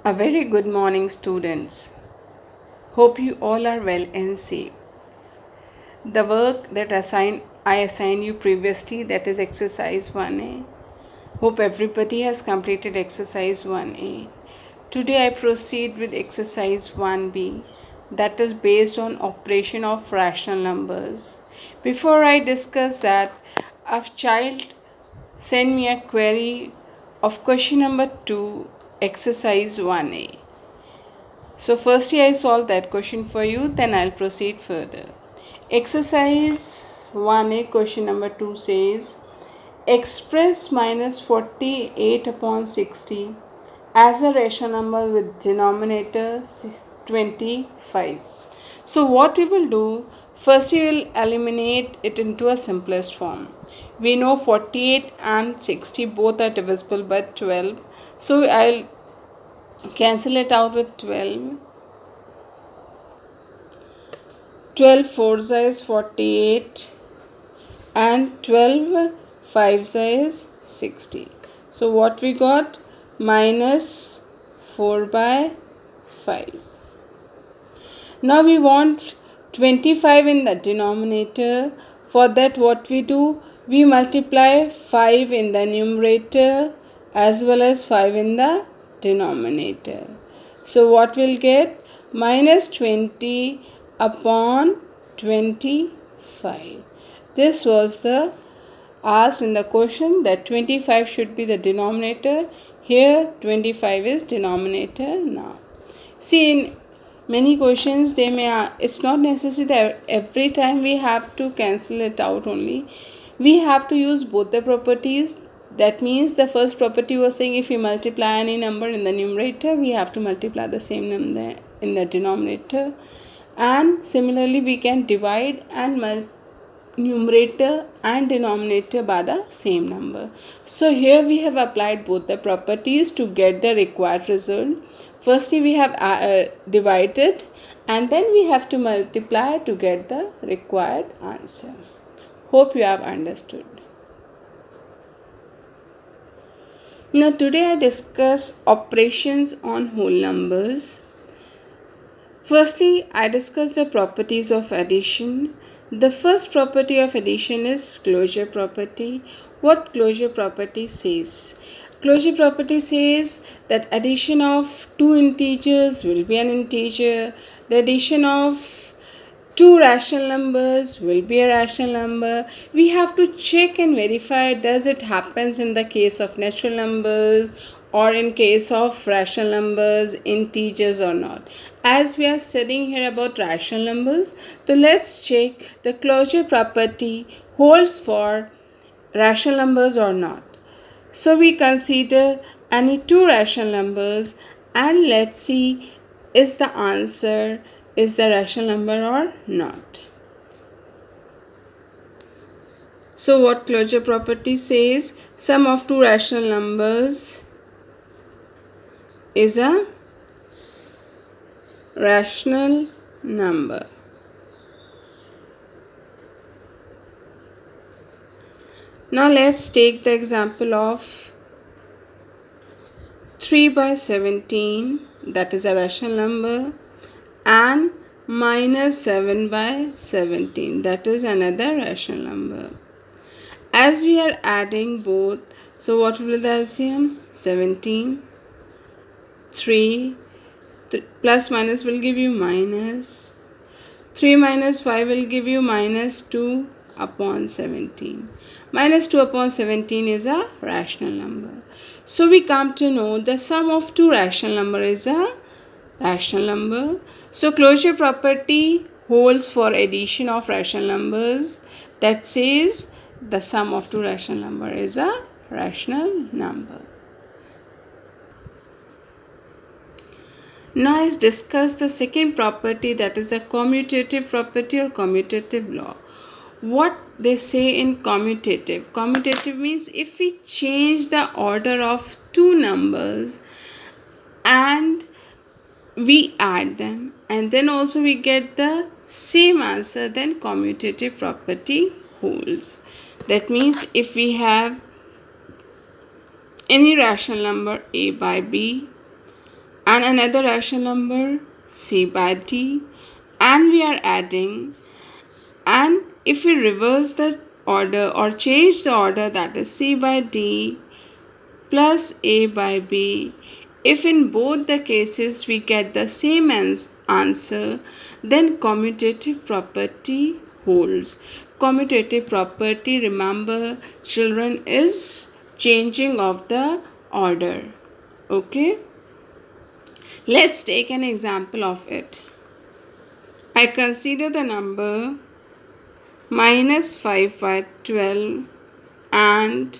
A very good morning, students. Hope you all are well and safe. The work that I assigned you previously, that is exercise 1A. Hope everybody has completed exercise 1A. Today I proceed with exercise 1B, that is based on operation of rational numbers. Before I discuss that, a child sent me a query of question number 2, exercise 1A. So firstly I solve that question for you, then I'll proceed further. Exercise 1A question number 2 says express minus 48 upon 60 as a rational number with denominator 25. So what we will do, first we will eliminate it into a simplest form. We know 48 and 60 both are divisible by 12. So I'll cancel it out with 12. 12 fours is 48 and 12 fives is 60. So what we got? Minus 4 by 5. Now we want 25 in the denominator. For that what we do? We multiply 5 in the numerator as well as 5 in the denominator. So what we'll get? Minus 20 upon 25. This was the asked in the question that 25 should be the denominator. Here 25 is denominator now. See, in many questions they may it's not necessary that every time we have to cancel it out only. We have to use both the properties. That means the first property was saying if we multiply any number in the numerator, we have to multiply the same number in the denominator. And similarly we can divide and numerator and denominator by the same number. So here we have applied both the properties to get the required result. Firstly we have divided and then we have to multiply to get the required answer. Hope you have understood. Now today I discuss operations on whole numbers. Firstly, I discussed the properties of addition. The first property of addition is closure property. What closure property says? Closure property says that addition of two integers will be an integer. The addition of two rational numbers will be a rational number. We have to check and verify does it happens in the case of natural numbers or in case of rational numbers, integers or not. As we are studying here about rational numbers, so let's check the closure property holds for rational numbers or not. So we consider any two rational numbers and let's see is the answer is the rational number or not. So what closure property says? Sum of two rational numbers is a rational number. Now let's take the example of 3 by 17, that is a rational number, and minus 7 by 17, that is another rational number. As we are adding both, so what will be the LCM? 17, 3 plus minus will give you minus, 3 minus 5 will give you minus 2 upon 17. Minus 2 upon 17 is a rational number. So we come to know the sum of two rational number is a rational number. So closure property holds for addition of rational numbers, that says the sum of two rational number is a rational number. Now let's discuss the second property, that is a commutative property or commutative law. What they say in commutative? Commutative means if we change the order of two numbers and we add them and then also we get the same answer, then commutative property holds. That means if we have any rational number a by b and another rational number c by d, and we are adding. And if we reverse the order or change the order, that is c by d plus a by b, if in both the cases we get the same answer, then commutative property holds. Commutative property, remember children, is changing of the order. Okay, let's take an example of it. I consider the number minus 5 by 12 and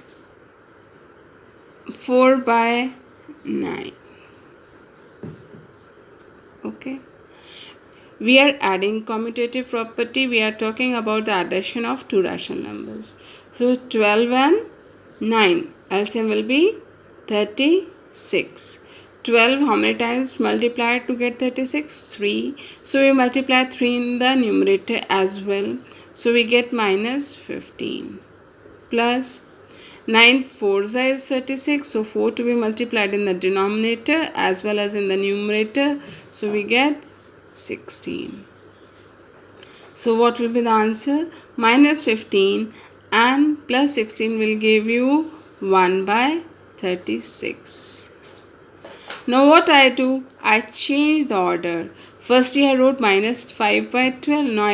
4 by 9. Okay, we are adding commutative property. We are talking about the addition of two rational numbers. So 12 and 9, LCM will be 36. 12, how many times multiplied to get 36? 3. So we multiply 3 in the numerator as well. So we get minus 15 plus 9 4s is 36. So 4 to be multiplied in the denominator as well as in the numerator. So we get 16. So what will be the answer? Minus 15 and plus 16 will give you 1 by 36. Now what I do? I change the order. Firstly I wrote minus 5 by 12. Now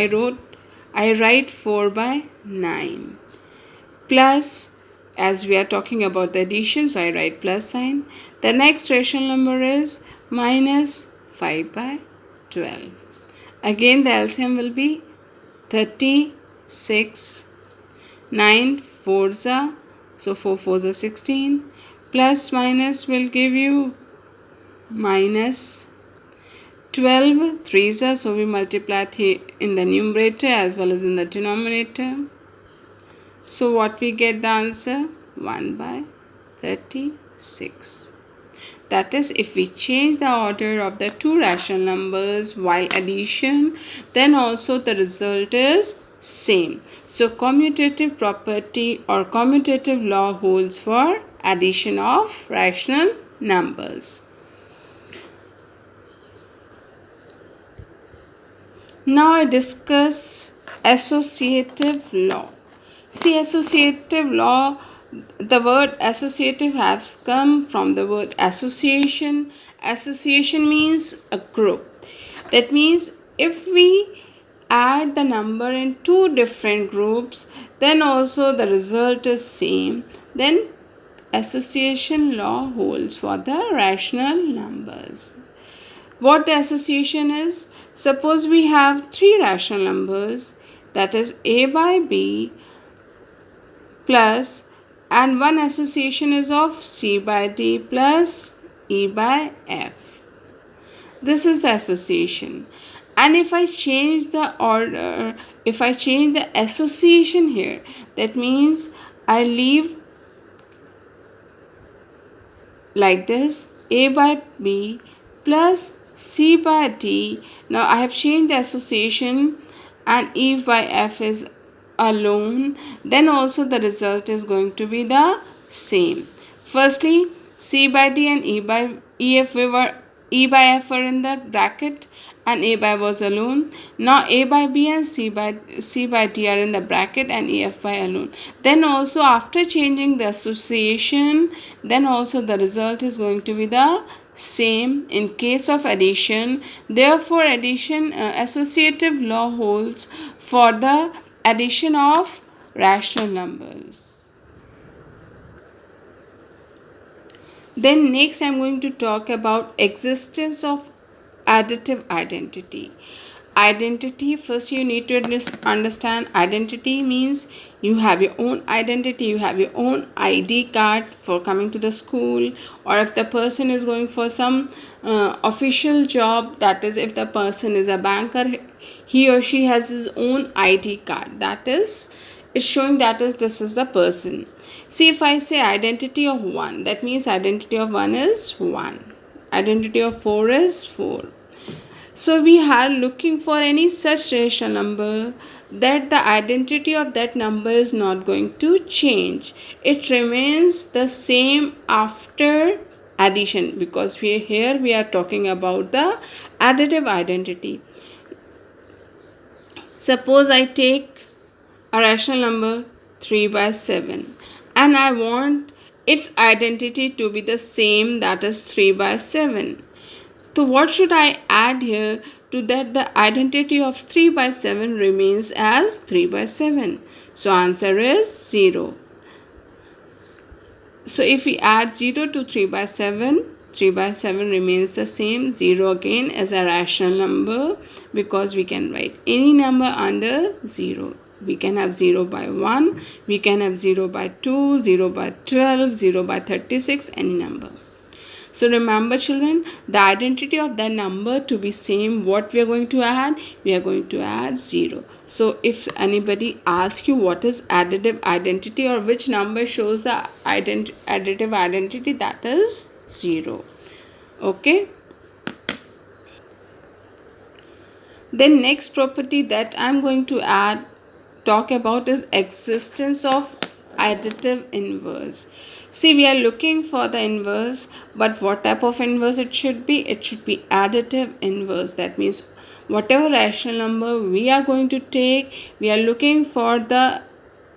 I write 4 by 9. Plus, as we are talking about the addition, so I write plus sign. The next rational number is minus 5 by 12. Again the LCM will be 36. 9 4s are, so 4 4s are 16. Plus minus will give you minus 12 3s are, so we multiply in the numerator as well as in the denominator. So what we get the answer? 1 by 36. That is, if we change the order of the two rational numbers while addition, then also the result is same. So commutative property or commutative law holds for addition of rational numbers. Now I discuss associative law. See, associative law, the word associative has come from the word association. Association means a group. That means if we add the number in two different groups, then also the result is same. Then association law holds for the rational numbers. What the association is? Suppose we have three rational numbers, that is a by b plus, and one association is of c by d plus e by f. This is the association. And if I change the order, if I change the association here, that means I leave like this, a by b plus c by d. Now I have changed the association and e by f is alone, then also the result is going to be the same. Firstly, c by d and e by f were in the bracket and a by was alone. Now a by b and c by d are in the bracket and ef by alone. Then also after changing the association, then also the result is going to be the same in case of addition. Therefore associative law holds for the addition of rational numbers. Then next I am going to talk about existence of additive identity. Identity, first you need to understand identity means you have your own identity, you have your own ID card for coming to the school, or if the person is going for some official job, that is if the person is a banker, he or she has his own ID card, that is it's showing that is this is the person. See, if I say identity of 1, that means identity of 1 is 1, identity of 4 is 4. So we are looking for any such rational number that the identity of that number is not going to change. It remains the same after addition, because we are talking about the additive identity. Suppose I take a rational number 3 by 7 and I want its identity to be the same, that is 3 by 7. So what should I add here to that the identity of 3 by 7 remains as 3 by 7? So answer is 0. So if we add 0 to 3 by 7, 3 by 7 remains the same. 0 again is a rational number because we can write any number under 0. We can have 0 by 1, we can have 0 by 2, 0 by 12, 0 by 36, any number. So remember children, the identity of that number to be same, what we are going to add? We are going to add 0. So if anybody asks you what is additive identity or which number shows the additive identity, that is 0. Okay. Then next property that I am going to talk about is existence of additive inverse. See, we are looking for the inverse, but what type of inverse it should be? It should be additive inverse. That means whatever rational number we are going to take, we are looking for the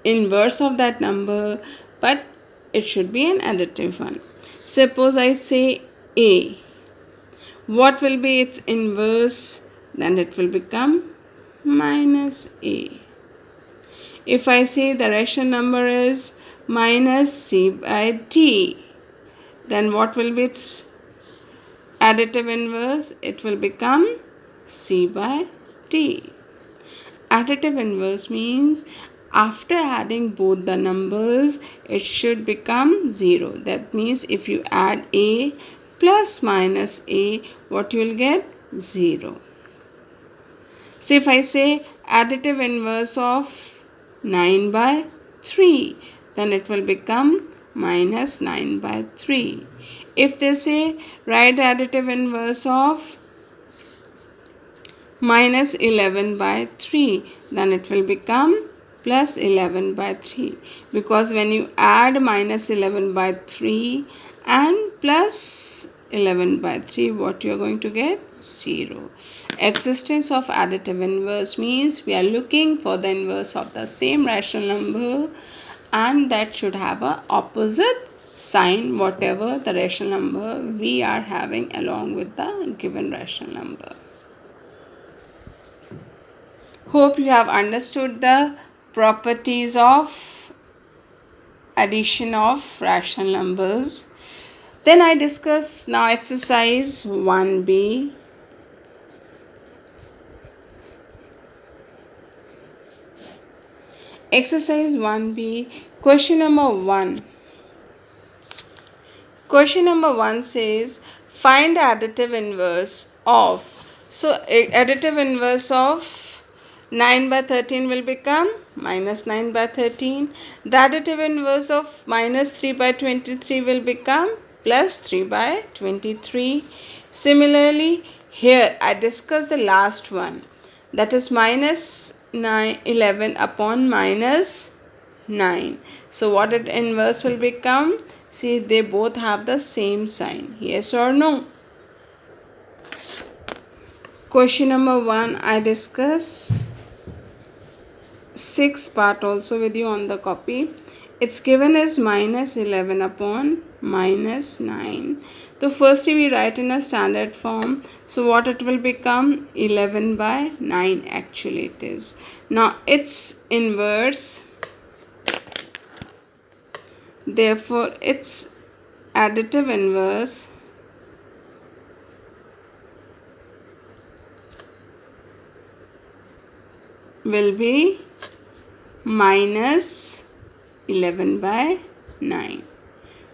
inverse of that number, but it should be an additive one. Suppose I say A. What will be its inverse? Then it will become minus A. If I say the rational number is minus C by D, then what will be its additive inverse? It will become C by D. Additive inverse means after adding both the numbers, it should become 0. That means if you add A plus minus A, what you will get? 0. So if I say additive inverse of 9 by 3, then it will become minus 9 by 3. If they say write additive inverse of minus 11 by 3, then it will become plus 11 by 3, because when you add minus 11 by 3 and plus 11 by 3, what you are going to get? 0. Existence of additive inverse means we are looking for the inverse of the same rational number, and that should have a opposite sign whatever the rational number we are having along with the given rational number. Hope you have understood the properties of addition of rational numbers. Then I discuss now exercise 1b. Exercise 1b, question number 1. Question number 1 says find the additive inverse of. So additive inverse of 9 by 13 will become minus 9 by 13. The additive inverse of minus 3 by 23 will become plus 3 by 23. Similarly, here I discuss the last one, that is minus 11 upon minus 9. So what its inverse will become? See, they both have the same sign. Yes or no? Question number 1 I discuss 6th part also with you on the copy. It's given as minus 11 upon minus 9. So firstly we write in a standard form. So what it will become? 11 by 9 actually it is. Now its inverse, therefore its additive inverse will be minus 11 by 9.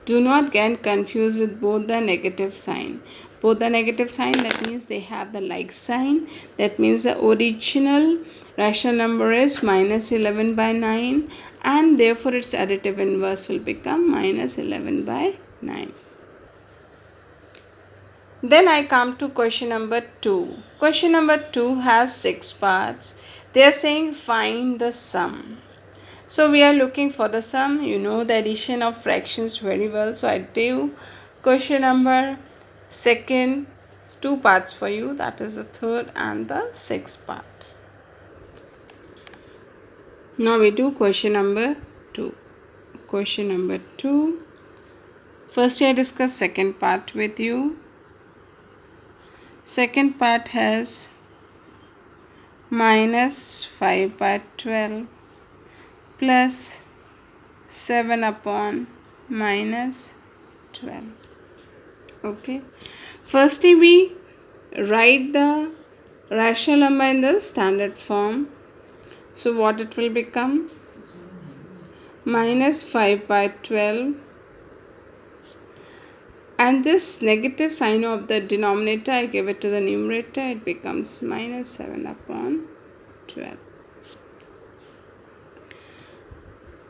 Do not get confused with both the negative sign. Both the negative sign, that means they have the like sign. That means the original rational number is minus 11 by 9 and therefore its additive inverse will become minus 11 by 9. Then I come to question number 2. Question number 2 has 6 parts. They are saying find the sum. So we are looking for the sum. You know the addition of fractions very well. So I do Question number second, two parts for you, that is the third and the sixth part. Now we do question number 2. Question number 2. First I discuss second part with you. Second part has minus 5 by 12 plus 7 upon minus 12. Okay. Firstly we write the rational number in the standard form. So what it will become? Minus 5 by 12, and this negative sign of the denominator I give it to the numerator, it becomes minus 7 upon 12.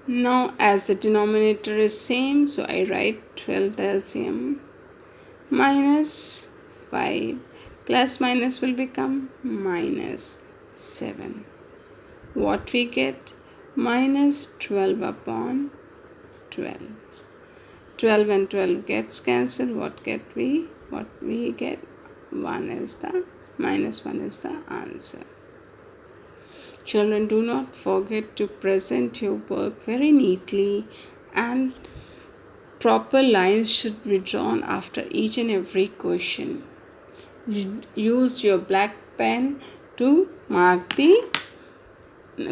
Now as the denominator is same, so I write 12 the LCM, minus 5 plus minus will become minus 7. What we get? Minus 12 upon 12. 12 and 12 gets cancelled. What we get? 1 is the minus 1 is the answer. Children, do not forget to present your work very neatly, and proper lines should be drawn after each and every question. Use your black pen to mark the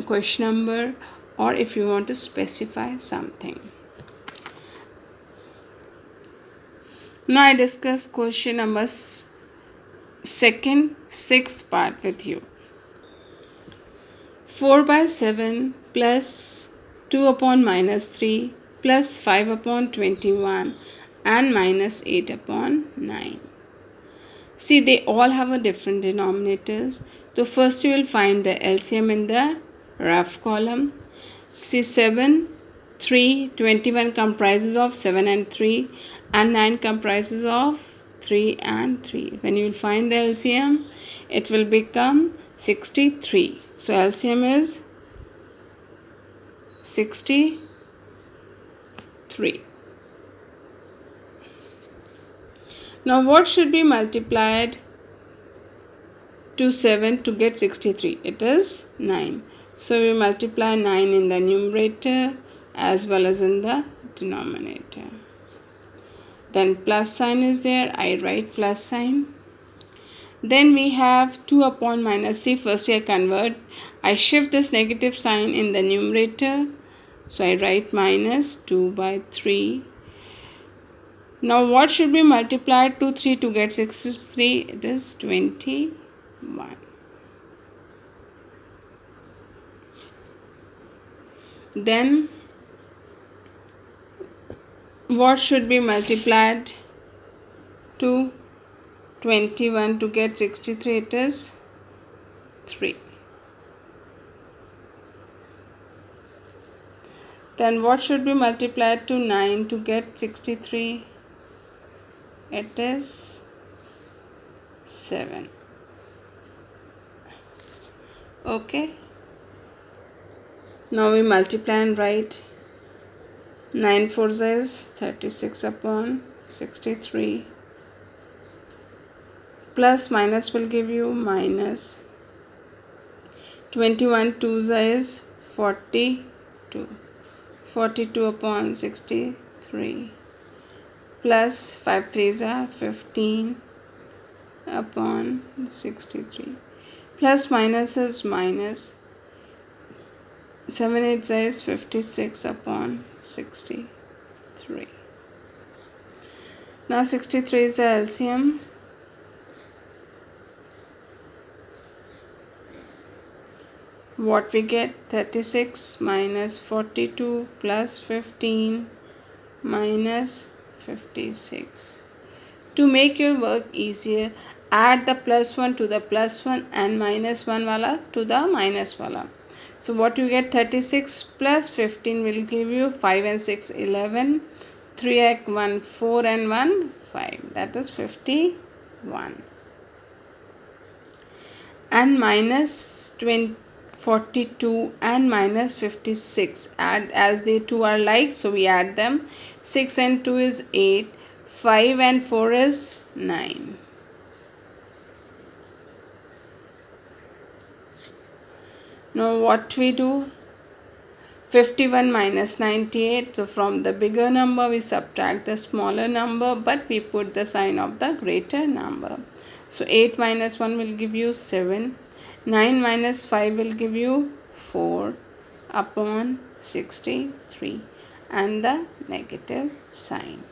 question number, or if you want to specify something. Now I discuss question number second, sixth part with you. 4 by 7 plus 2 upon minus 3 plus 5 upon 21 and minus 8 upon 9. See, they all have a different denominators. So first you will find the LCM in the rough column. See, 7, 3, 21 comprises of 7 and 3, and 9 comprises of 3 and 3. When you will find the LCM, it will become 63. So LCM is 63. Now what should be multiplied to 7 to get 63? It is 9. So we multiply 9 in the numerator as well as in the denominator. Then plus sign is there. I write plus sign. Then we have 2 upon minus 3. First I convert. I shift this negative sign in the numerator. So I write minus 2 by 3. Now what should be multiplied to 3 to get 63? It is 21. Then what should be multiplied to 21 to get 63? It is 3. Then what should be multiplied to 9 to get 63? It is 7. Okay. Now we multiply and write 9 4s is 36 upon 63. Plus minus will give you minus. 21 2s is 42. 42 upon 63. Plus 5 3s are 15 upon 63. Plus minus is minus. 7 8s is 56 upon 63. Now 63 is the LCM. What we get? 36 minus 42 plus 15 minus 56. To make your work easier, add the plus 1 to the plus 1 and minus 1 wala to the minus wala. So what you get? 36 plus 15 will give you 5 and 6 11, 3 and 1 4 and 1 5, that is 51. And minus 42 and minus 56, add as they two are like, so we add them. 6 and 2 is 8, 5 and 4 is 9. Now what we do? 51 minus 98. So from the bigger number we subtract the smaller number, but we put the sign of the greater number. So 8 minus 1 will give you 7. 9 minus 5 will give you 4 upon 63 and the negative sign.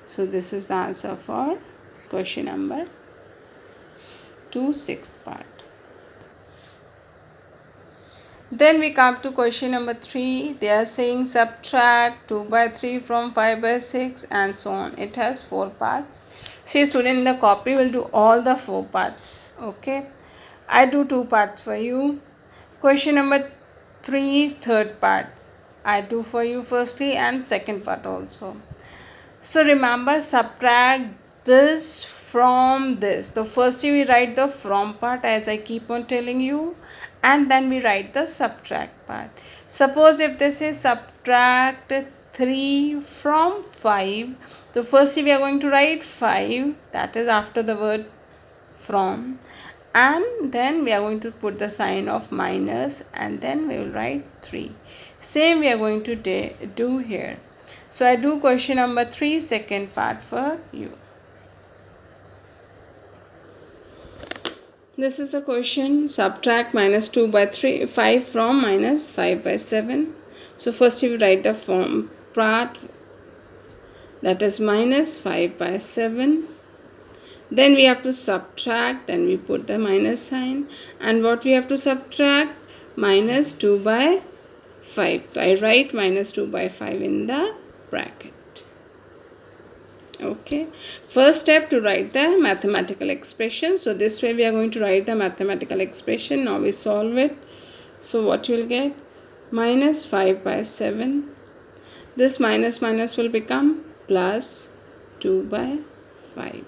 So this is the answer for question number 2, sixth part. Then we come to question number 3. They are saying subtract 2 by 3 from 5 by 6 and so on. It has 4 parts. See, student, in the copy will do all the 4 parts. Okay. I do 2 parts for you. Question number 3, third part. I do for you firstly and second part also. So remember, subtract this from this. So firstly we write the from part as I keep on telling you, and then we write the subtract part. Suppose if this is subtract 3 from 5, so firstly we are going to write 5, that is after the word from, and then we are going to put the sign of minus, and then we will write 3. Same we are going to do here. So I do question number 3, second part for you. This is the question. Subtract minus 2 by 5 from minus 5 by 7. So first we write the form part, that is minus 5 by 7. Then we have to subtract, then we put the minus sign, and what we have to subtract? Minus 2 by 5. So I write minus 2 by 5 in the bracket. Okay, first step to write the mathematical expression. So this way we are going to write the mathematical expression. Now we solve it. So what you will get? Minus 5 by 7. This minus minus will become plus 2 by 5.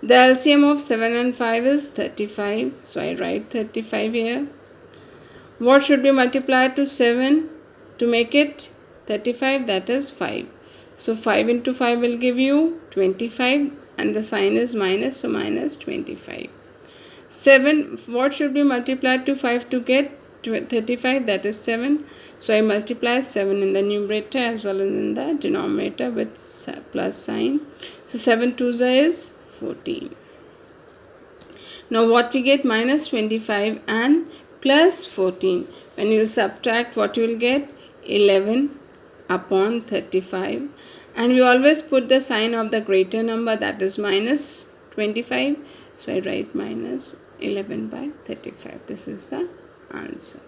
The LCM of 7 and 5 is 35. So I write 35 here. What should be multiplied to 7 to make it 35? That is 5. So 5 into 5 will give you 25, and the sign is minus, so minus 25. 7, what should be multiplied to 5 to get 35? That is 7. So I multiply 7 in the numerator as well as in the denominator with plus sign. So 7 2s is 14. Now what we get? Minus 25 and plus 14. When you will subtract, what you will get? 11 upon 35, and we always put the sign of the greater number, that is minus 25. So I write minus 11 by 35. This is the answer.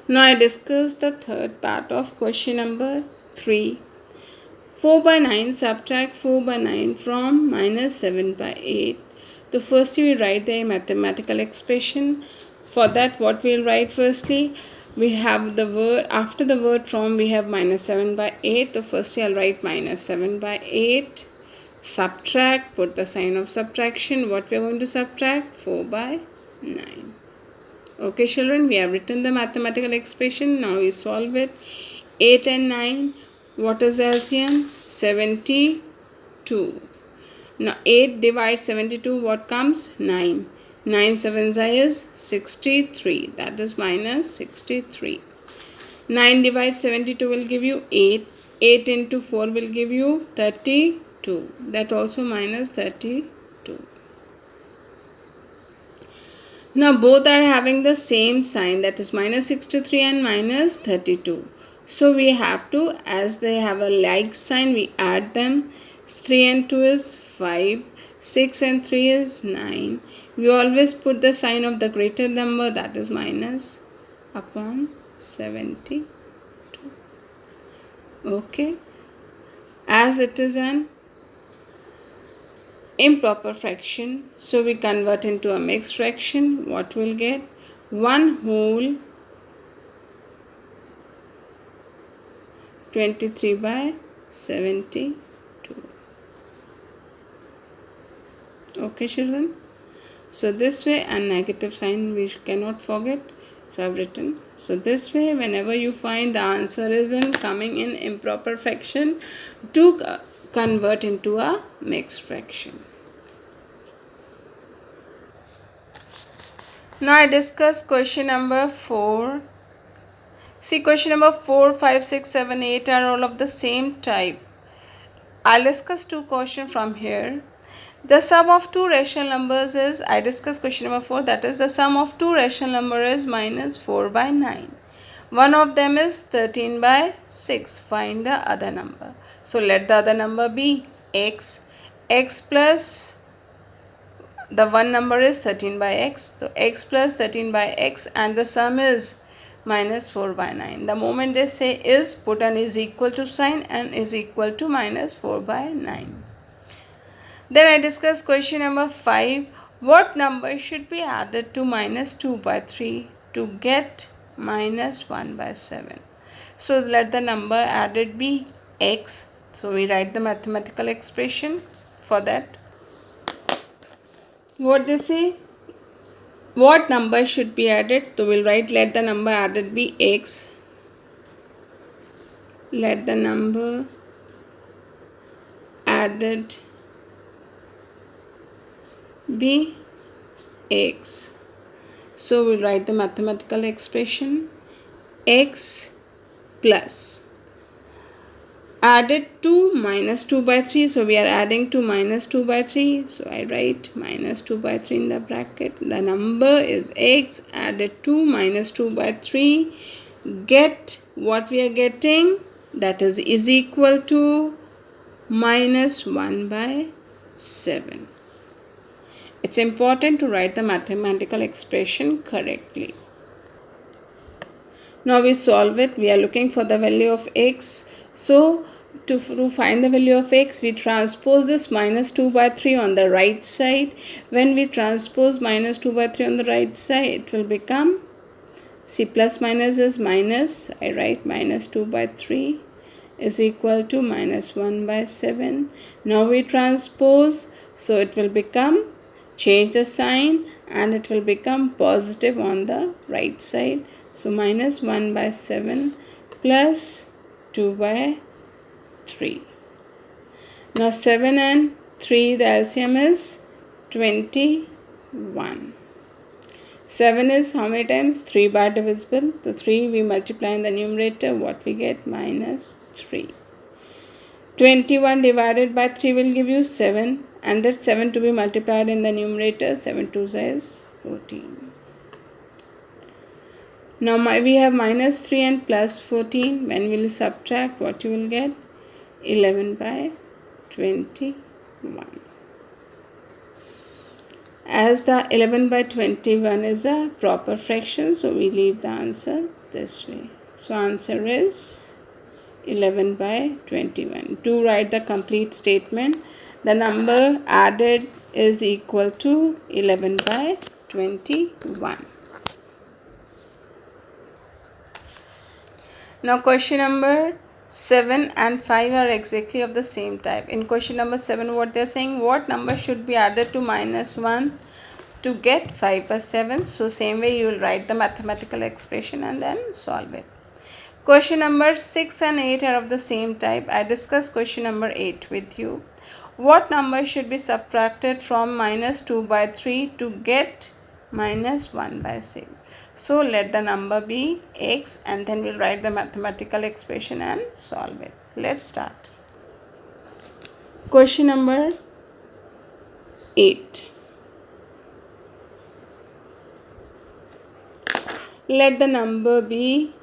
Now I discuss the third part of question number 3. 4 by 9, subtract 4 by 9 from minus 7 by 8. So firstly we write the mathematical expression. For that, what we will write? Firstly, we have the word, after the word from we have minus 7 by 8. So firstly I will write minus 7 by 8. Subtract, put the sign of subtraction. What we are going to subtract? 4 by 9. Okay children, we have written the mathematical expression. Now we solve it. 8 and 9. What is LCM? 72. Now 8 divides 72. What comes? 9. 9 7s is 63. That is minus 63. 9 divides 72 will give you 8. 8 into 4 will give you 32. That also minus 32. Now both are having the same sign, that is minus 63 and minus 32. So we have to, as they have a like sign, we add them. 3 and 2 is 5. 6 and 3 is 9. We always put the sign of the greater number, that is minus upon 72. Okay. As it is an improper fraction, so we convert into a mixed fraction. What we'll get? 1 whole 23 by 72. Okay children, so this way, a negative sign we cannot forget, so I have written So this way, whenever you find the answer is coming in improper fraction, to convert into a mixed fraction. Now I discuss question number 4. See, question number 4, 5, 6, 7, 8 are all of the same type. I'll discuss two questions from here. The sum of two rational numbers is, I discuss question number 4, that is the sum of two rational numbers is minus 4 by 9. One of them is 13 by 6. Find the other number. So let the other number be x. X plus the one number is 13 by x. So x plus 13 by x and the sum is minus 4 by 9. The moment they say is, put an is equal to sign and is equal to minus 4 by 9. Then I discuss question number 5. What number should be added to minus 2 by 3 to get minus 1 by 7? So let the number added be x. So we write the mathematical expression for that. What they say? What number should be added? So we'll write let the number added be x. Let the number added be x. So we'll write the mathematical expression x plus added to minus 2 by 3. So we are adding to minus 2 by 3. So I write minus 2 by 3 in the bracket. The number is x added to minus 2 by 3. Get what we are getting, that is equal to minus 1 by 7. It's important to write the mathematical expression correctly. Now we solve it. We are looking for the value of x. So to find the value of x, we transpose this minus 2 by 3 on the right side. When we transpose minus 2 by 3 on the right side, it will become, see, plus minus is minus. I write minus 2 by 3 is equal to minus 1 by 7. Now we transpose, so it will become, change the sign and it will become positive on the right side. So minus 1 by 7 plus 2 by 3. Now 7 and 3, the LCM is 21. 7 is how many times? 3 by divisible. So 3 we multiply in the numerator. What we get? Minus 3. 21 divided by 3 will give you 7. And that 7 to be multiplied in the numerator. 7 2s is 14. Now we have minus 3 and plus 14. When we will subtract, what you will get? 11 by 21. As the 11 by 21 is a proper fraction, so we leave the answer this way. So answer is 11 by 21. To write the complete statement, the number added is equal to 11 by 21. Now question number 7 and 5 are exactly of the same type. In question number 7, what they are saying, what number should be added to minus 1 to get 5 by 7. So same way you will write the mathematical expression and then solve it. Question number 6 and 8 are of the same type. I discussed question number 8 with you. What number should be subtracted from minus 2 by 3 to get minus 1 by 6? So let the number be x and then we'll write the mathematical expression and solve it. Let's start. Question number 8. Let the number be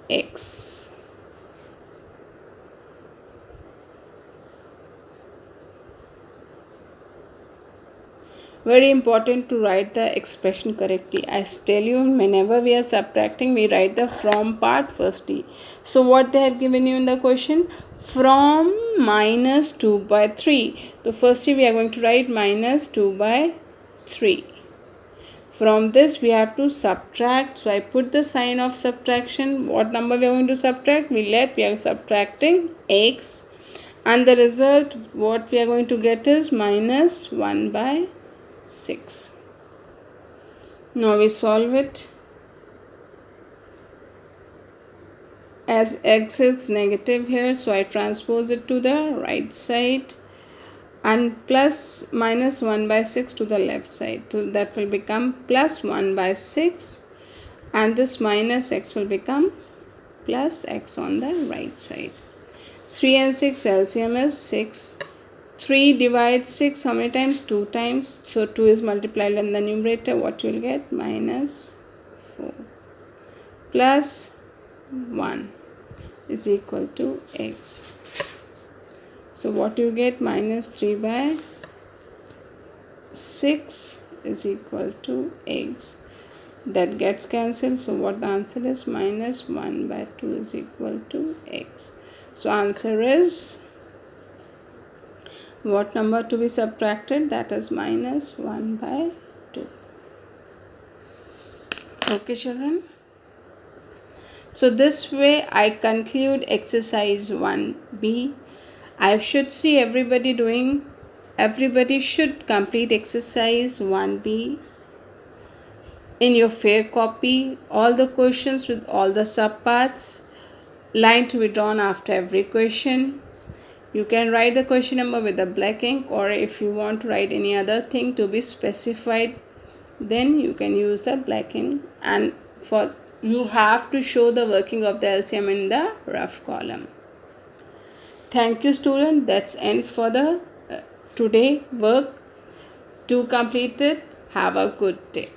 x. Very important to write the expression correctly. I tell you, whenever we are subtracting, we write the from part firstly. So what they have given you in the question? From minus 2 by 3. So firstly we are going to write minus 2 by 3. From this we have to subtract. So I put the sign of subtraction. What number we are going to subtract? We are subtracting x. And the result what we are going to get is minus 1 by 6. Now we solve it. as x is negative here, so I transpose it to the right side, and plus minus 1 by 6 to the left side, so that will become plus 1 by 6, and this minus x will become plus x on the right side. 3 and 6 LCM is 6. 3 divides 6 how many times? 2 times. So 2 is multiplied in the numerator. What you will get? Minus 4 plus 1 is equal to x. So what you get? Minus 3 by 6 is equal to x. That gets cancelled. So what the answer is? Minus 1 by 2 is equal to x. So answer is, what number to be subtracted? That is minus 1 by 2. Okay, children. So this way I conclude exercise 1B. I should see everybody should complete exercise 1B in your fair copy. All the questions with all the subparts, line to be drawn after every question. You can write the question number with the black ink, or if you want to write any other thing to be specified, then you can use the black ink. And for you have to show the working of the LCM in the rough column. Thank you, student. That's end for the today work. To complete it, have a good day.